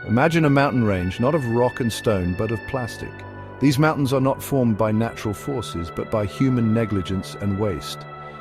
Imagine a mountain range, not of rock and stone, but of plastic. These mountains are not formed by natural forces, but by human negligence and waste.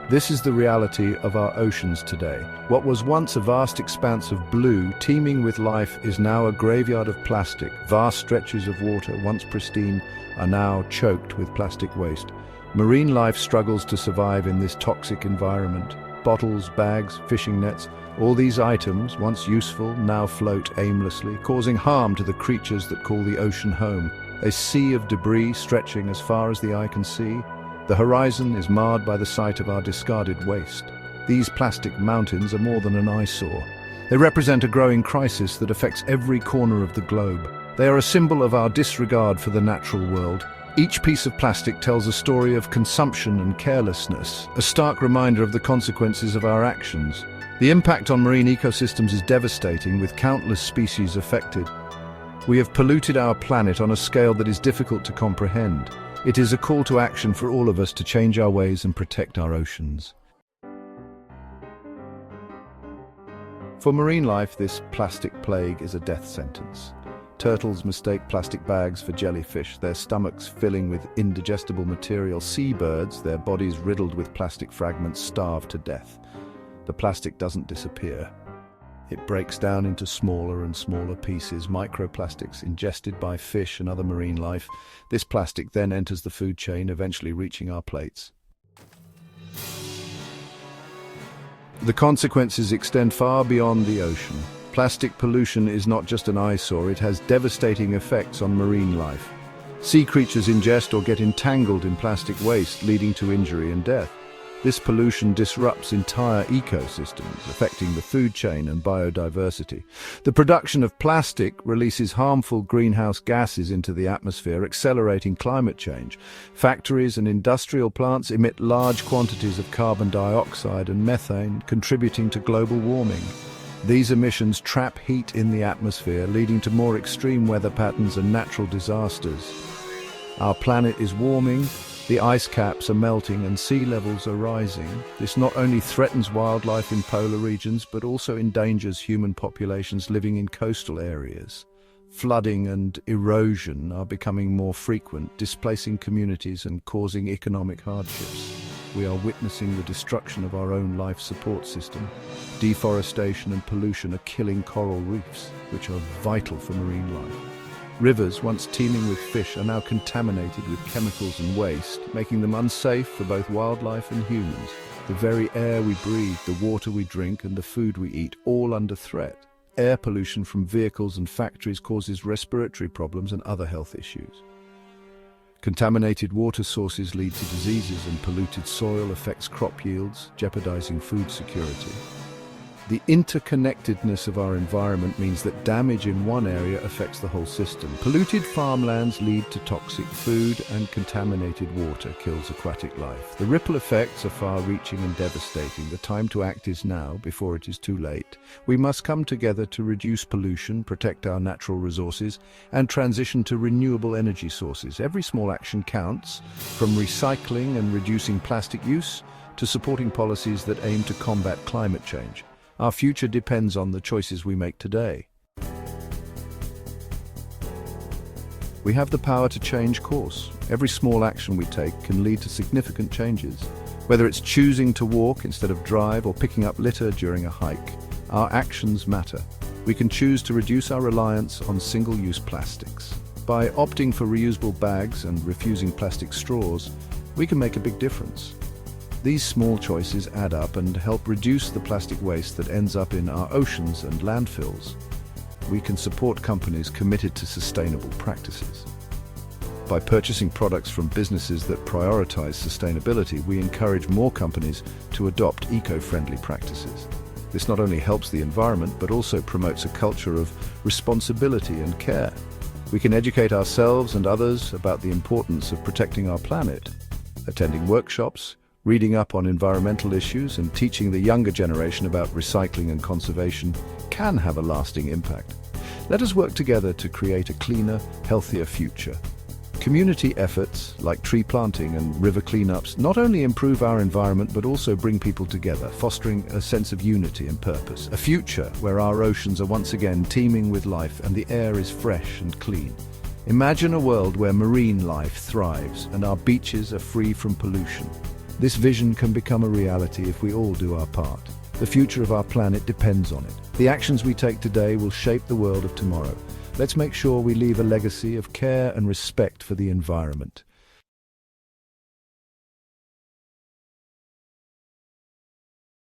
This is the reality of our oceans today. What was once a vast expanse of blue, teeming with life, is now a graveyard of plastic. Vast stretches of water, once pristine, are now choked with plastic waste. Marine life struggles to survive in this toxic environment. Bottles, bags, fishing nets, all these items, once useful, now float aimlessly, causing harm to the creatures that call the ocean home. A sea of debris stretching as far as the eye can see. The horizon is marred by the sight of our discarded waste. These plastic mountains are more than an eyesore. They represent a growing crisis that affects every corner of the globe. They are a symbol of our disregard for the natural world. Each piece of plastic tells a story of consumption and carelessness, a stark reminder of the consequences of our actions. The impact on marine ecosystems is devastating, with countless species affected. We have polluted our planet on a scale that is difficult to comprehend. It is a call to action for all of us to change our ways and protect our oceans. For marine life, this plastic plague is a death sentence. Turtles mistake plastic bags for jellyfish, their stomachs filling with indigestible material. Seabirds, their bodies riddled with plastic fragments, starve to death. The plastic doesn't disappear. It breaks down into smaller and smaller pieces, microplastics ingested by fish and other marine life. This plastic then enters the food chain, eventually reaching our plates. The consequences extend far beyond the ocean. Plastic pollution is not just an eyesore, it has devastating effects on marine life. Sea creatures ingest or get entangled in plastic waste, leading to injury and death. This pollution disrupts entire ecosystems, affecting the food chain and biodiversity. The production of plastic releases harmful greenhouse gases into the atmosphere, accelerating climate change. Factories and industrial plants emit large quantities of carbon dioxide and methane, contributing to global warming. These emissions trap heat in the atmosphere, leading to more extreme weather patterns and natural disasters. Our planet is warming. The ice caps are melting and sea levels are rising. This not only threatens wildlife in polar regions, but also endangers human populations living in coastal areas. Flooding and erosion are becoming more frequent, displacing communities and causing economic hardships. We are witnessing the destruction of our own life support system. Deforestation and pollution are killing coral reefs, which are vital for marine life. Rivers, once teeming with fish, are now contaminated with chemicals and waste, making them unsafe for both wildlife and humans. The very air we breathe, the water we drink, and the food we eat, all under threat. Air pollution from vehicles and factories causes respiratory problems and other health issues. Contaminated water sources lead to diseases, and polluted soil affects crop yields, jeopardizing food security. The interconnectedness of our environment means that damage in one area affects the whole system. Polluted farmlands lead to toxic food, and contaminated water kills aquatic life. The ripple effects are far-reaching and devastating. The time to act is now, before it is too late. We must come together to reduce pollution, protect our natural resources, and transition to renewable energy sources. Every small action counts, from recycling and reducing plastic use to supporting policies that aim to combat climate change. Our future depends on the choices we make today. We have the power to change course. Every small action we take can lead to significant changes. Whether it's choosing to walk instead of drive or picking up litter during a hike, our actions matter. We can choose to reduce our reliance on single-use plastics. By opting for reusable bags and refusing plastic straws, we can make a big difference. These small choices add up and help reduce the plastic waste that ends up in our oceans and landfills. We can support companies committed to sustainable practices. By purchasing products from businesses that prioritize sustainability, we encourage more companies to adopt eco-friendly practices. This not only helps the environment, but also promotes a culture of responsibility and care. We can educate ourselves and others about the importance of protecting our planet. Attending workshops, reading up on environmental issues, and teaching the younger generation about recycling and conservation can have a lasting impact. Let us work together to create a cleaner, healthier future. Community efforts, like tree planting and river cleanups, not only improve our environment but also bring people together, fostering a sense of unity and purpose. A future where our oceans are once again teeming with life and the air is fresh and clean. Imagine a world where marine life thrives and our beaches are free from pollution. This vision can become a reality if we all do our part. The future of our planet depends on it. The actions we take today will shape the world of tomorrow. Let's make sure we leave a legacy of care and respect for the environment.